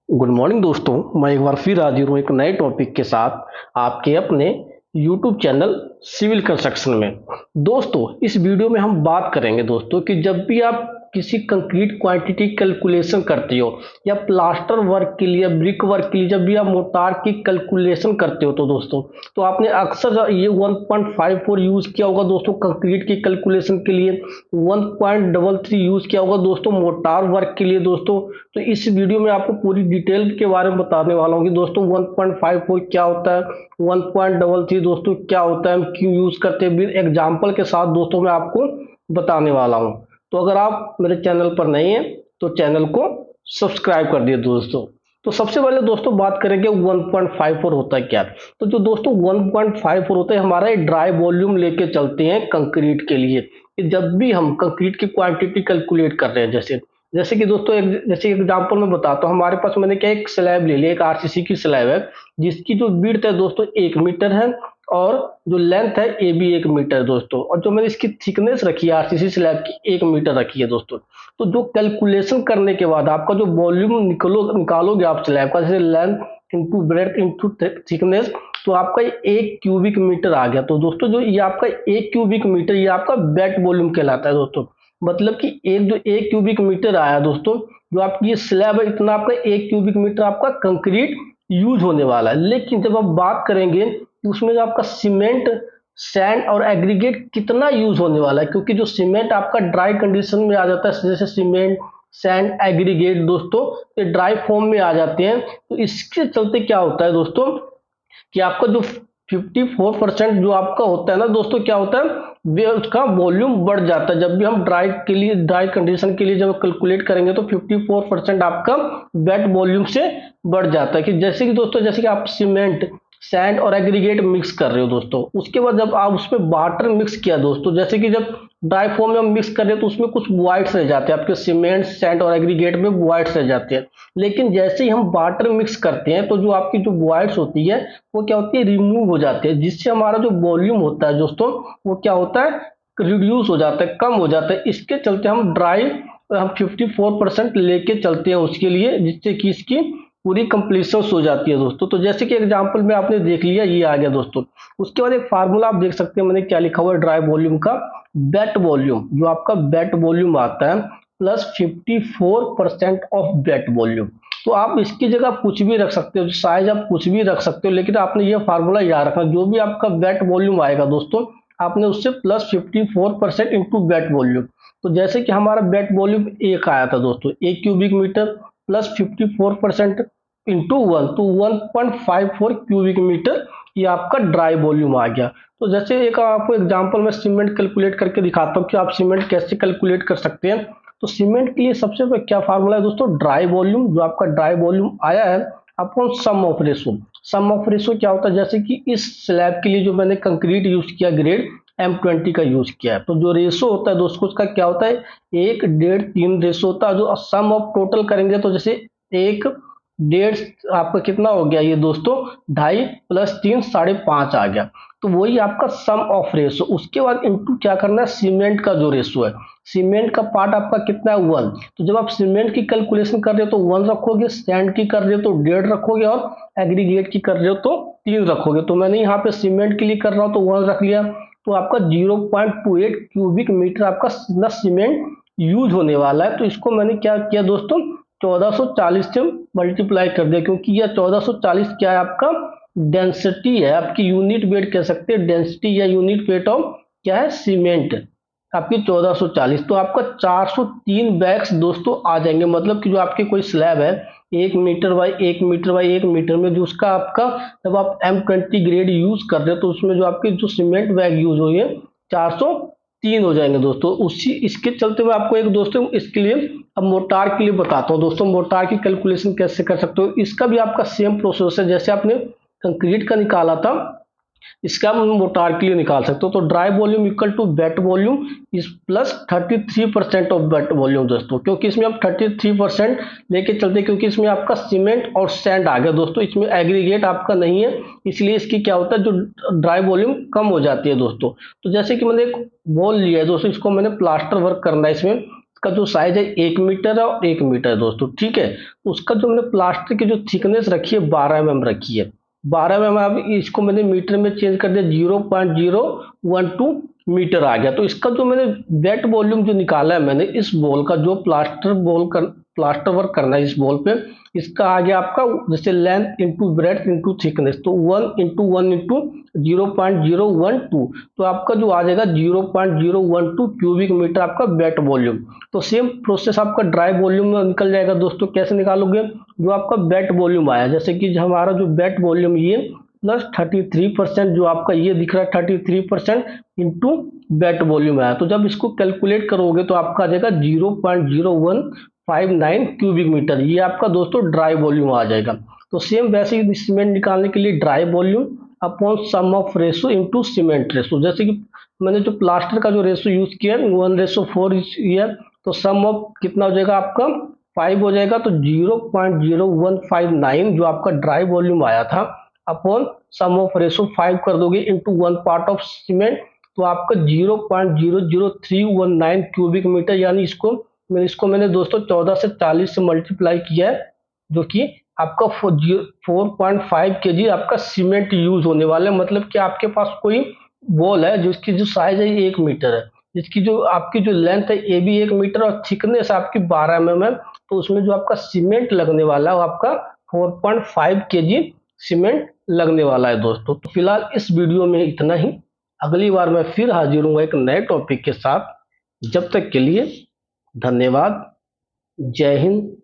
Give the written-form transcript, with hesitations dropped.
Good morning दोस्तों। मैं एक बार फिर हाजिर हूँ एक नए टॉपिक के साथ आपके अपने यूट्यूब चैनल सिविल कंस्ट्रक्शन में। दोस्तों, इस वीडियो में हम बात करेंगे दोस्तों कि जब भी आप किसी कंक्रीट क्वांटिटी कैलकुलेशन करते हो या प्लास्टर वर्क के लिए, ब्रिक वर्क के लिए, जब भी आप मोटार की कैलकुलेशन करते हो तो दोस्तों, तो आपने अक्सर ये 1.54 यूज किया होगा दोस्तों कंक्रीट की कैलकुलेशन के लिए, 1.33 यूज किया होगा दोस्तों मोटार वर्क के लिए दोस्तों। तो इस वीडियो में आपको पूरी डिटेल के बारे में बताने वाला हूँ कि दोस्तों 1.54 क्या होता है, 1.33 दोस्तों क्या होता है, हम क्यों यूज करते हैं, एग्जाम्पल के साथ दोस्तों मैं आपको बताने वाला हूँ। तो अगर आप मेरे चैनल पर नए हैं तो चैनल को सब्सक्राइब कर दिए दोस्तों। तो सबसे पहले दोस्तों बात करेंगे 1.54 होता है क्या। तो जो दोस्तों 1.54 होता है, हमारा ड्राई वॉल्यूम लेके चलते हैं कंक्रीट के लिए कि जब भी हम कंक्रीट की क्वांटिटी कैलकुलेट कर रहे हैं, जैसे जैसे कि दोस्तों जैसे एग्जांपल मैं बताता हूँ। हमारे पास मैंने क्या एक स्लैब ले लिया, एक आरसीसी की स्लैब है जिसकी जो विड्थ है दोस्तों 1 मीटर है और जो लेंथ है ये भी 1 मीटर दोस्तों, और जो मैंने इसकी थिकनेस रखी है आरसीसी स्लैब की 1 मीटर रखी है दोस्तों। तो जो कैलकुलेशन करने के बाद आपका जो वॉल्यूम निकालोगे आप स्लैब का, जैसे length into breadth into thickness, तो आपका ये 1 क्यूबिक मीटर आ गया। तो दोस्तों जो ये आपका 1 क्यूबिक मीटर ये आपका वेट वॉल्यूम कहलाता है दोस्तों। मतलब कि एक जो 1 क्यूबिक मीटर आया दोस्तों, जो आपकी ये स्लैब है, इतना आपका 1 क्यूबिक मीटर आपका कंक्रीट यूज होने वाला है। लेकिन जब आप बात करेंगे कि उसमें जो आपका सीमेंट, सैंड और एग्रीगेट कितना यूज होने वाला है, क्योंकि जो सीमेंट आपका ड्राई कंडीशन में आ जाता है, जैसे सीमेंट, सैंड, एग्रीगेट दोस्तों ये ड्राई फॉर्म में आ जाते हैं। तो इसके चलते क्या होता है दोस्तों कि आपका जो 54% जो आपका होता है ना दोस्तों, क्या होता है वे उसका वॉल्यूम बढ़ जाता है। जब भी हम ड्राई कंडीशन के लिए जब कैलकुलेट करेंगे तो 54% आपका वेट वॉल्यूम से बढ़ जाता है। कि जैसे कि दोस्तों, जैसे कि आप सीमेंट, सैंड और एग्रीगेट मिक्स कर रहे हो दोस्तों, उसके बाद जब आप उसमें वाटर मिक्स किया दोस्तों, जैसे कि जब ड्राई फॉर्म में हम मिक्स कर रहे हैं तो उसमें कुछ वॉइड्स रह जाते हैं, आपके सीमेंट, सैंड और एग्रीगेट में वॉइड्स रह जाते हैं। लेकिन जैसे ही हम वाटर मिक्स करते हैं तो जो आपकी जो वॉइड्स होती है वो क्या होती है, रिमूव हो जाती है, जिससे हमारा जो वॉल्यूम होता है दोस्तों वो क्या होता है, रिड्यूस हो जाता है, कम हो जाता है। इसके चलते हम 54% लेके चलते हैं उसके लिए, जिससे कि इसकी पूरी कंप्लीशन हो जाती है दोस्तों। तो जैसे कि एग्जांपल में आपने देख लिया, ये आ गया दोस्तों। उसके बाद एक फार्मूला आप देख सकते हैं मैंने क्या लिखा हुआ है ड्राई वॉल्यूम का, वेट वॉल्यूम, जो आपका वेट वॉल्यूम आता है प्लस 54% ऑफ वेट वॉल्यूम। तो आप इसकी जगह कुछ भी रख सकते हो, साइज आप कुछ भी रख सकते हो, लेकिन आपने ये फार्मूला याद रखना, जो भी आपका वेट वॉल्यूम आएगा दोस्तों आपने उससे प्लस 54% इंटू वेट वॉल्यूम। तो जैसे कि हमारा वेट वॉल्यूम एक आया था दोस्तों, 1 क्यूबिक मीटर प्लस 54% इंटू 1, तो 1.54 क्यूबिक मीटर ये आपका ड्राई वॉल्यूम आ गया। तो जैसे एक आपको एग्जांपल में सीमेंट कैलकुलेट करके दिखाता हूँ कि आप सीमेंट कैसे कैलकुलेट कर सकते हैं। तो सीमेंट के लिए सबसे पहले क्या फार्मूला है दोस्तों, ड्राई वॉल्यूम, जो आपका ड्राई वॉल्यूम आया है upon sum of ratio. Sum of ratio क्या होता है, जैसे कि इस स्लैब के लिए जो मैंने कंक्रीट यूज किया ग्रेड M20 का यूज किया है, तो जो रेशो होता है दोस्तों उसका क्या होता है, 1:3 रेशो होता है। जो सम ऑफ टोटल करेंगे तो जैसे 1:1.5 आपका कितना हो गया ये दोस्तों, 2.5 प्लस 3 5.5 आ गया। तो वही आपका सम ऑफ रेशो। उसके बाद इंटू क्या करना है, सीमेंट का जो रेशो है, सीमेंट का पार्ट आपका कितना है 1। तो जब आप सीमेंट की कैलकुलेशन कर रहे हो तो 1 रखोगे, सैंड की कर रहे हो तो 1.5 रखोगे, और एग्रीगेट की कर रहे हो तो 3 रखोगे। तो मैंने यहाँ पे सीमेंट के लिए कर रहा हूँ तो 1 रख लिया। तो आपका 0.28 क्यूबिक मीटर आपका ना सीमेंट यूज होने वाला है। तो इसको मैंने क्या किया दोस्तों, 1440 से मल्टीप्लाई कर दिया, क्योंकि यह 1440 क्या है आपका डेंसिटी है, आपकी यूनिट वेट कह सकते हैं, डेंसिटी या यूनिट वेट ऑफ क्या है सीमेंट आपकी 1440। तो आपका 403 बैग्स दोस्तों आ जाएंगे। मतलब कि जो आपकी कोई स्लैब है 1 metre by 1 metre by 1 metre में, जो उसका आपका जब आप M20 ग्रेड यूज कर रहे हो तो उसमें जो आपकी जो सीमेंट बैग यूज हुई है 403 हो जाएंगे दोस्तों। उसी इसके चलते हुए आपको एक दोस्तों इसके लिए अब मोटार के लिए बताता हूँ दोस्तों, मोटार की कैलकुलेशन कैसे कर सकते हो। इसका भी आपका सेम प्रोसेस है, जैसे आपने कंक्रीट का निकाला था इसका हम मोटार के लिए निकाल सकते हो। तो dry volume equal to wet volume is plus 33% of wet volume दोस्तों, क्योंकि इसमें आप 33% लेके चलते, क्योंकि इसमें आपका सीमेंट और सैंड आ गया दोस्तों, इसमें एग्रीगेट आपका नहीं है, इसलिए इसकी क्या होता है जो ड्राई वॉल्यूम कम हो जाती है दोस्तों। तो जैसे कि मैंने एक वॉल लिया है दोस्तों, इसको मैंने प्लास्टर वर्क करना है इसमें इसका जो साइज है 1 मीटर है और 1 मीटर है दोस्तों, ठीक है। उसका जो मैंने प्लास्टर की जो थिकनेस रखी है 12 mm रखी है, 12 mm। अब इसको मैंने मीटर में चेंज कर दिया, 0.012 मीटर आ गया। तो इसका जो मैंने वेट वॉल्यूम जो निकाला है मैंने इस बॉल का, जो प्लास्टर वर्क करना है इस बॉल पे, इसका आ गया आपका जैसे length into breadth into thickness, तो 1 × 1 × 0.012, तो आपका जो आ जाएगा 0.012 क्यूबिक मीटर आपका वेट वॉल्यूम। तो सेम प्रोसेस आपका ड्राई वॉल्यूम में निकल जाएगा दोस्तों। कैसे निकालोगे? जो आपका वेट वॉल्यूम आया, जैसे कि हमारा जो वेट वॉल्यूम ये प्लस 33%, जो आपका ये दिख रहा है 33% इंटू वेट वॉल्यूम आया, तो जब इसको कैलकुलेट करोगे तो आपका आ जाएगा 0.0159 क्यूबिक मीटर। ये आपका दोस्तों ड्राई वॉल्यूम आ जाएगा। तो सेम वैसे ही सीमेंट निकालने के लिए dry volume upon sum of ratio into cement ratio, जैसे कि मैंने जो प्लास्टर का जो रेशो यूज किया 1:4 है, तो सम ऑफ कितना हो जाएगा आपका 5 हो जाएगा, तो 0.0159 जो आपका ड्राई वॉल्यूम आया था अपॉन सम ऑफ रेशो 5 कर दोगे इंटू 1 पार्ट ऑफ सीमेंट, तो आपका 0.00319 क्यूबिक मीटर, यानी इसको मैंने दोस्तों 14 से 40 से मल्टीप्लाई किया है, जो कि आपका 4.5 kg आपका सीमेंट यूज होने वाला है। मतलब कि आपके पास कोई वॉल है जिसकी जो साइज है 1 मीटर है, जिसकी जो आपकी जो लेंथ है ये भी 1 मीटर और थिकनेस आपकी 12 mm है, तो उसमें जो आपका सीमेंट लगने वाला है वो आपका 4.5 kg सीमेंट लगने वाला है दोस्तों। तो फिलहाल इस वीडियो में इतना ही। अगली बार मैं फिर हाजिर हूँ एक नए टॉपिक के साथ। जब तक के लिए धन्यवाद। जय हिंद,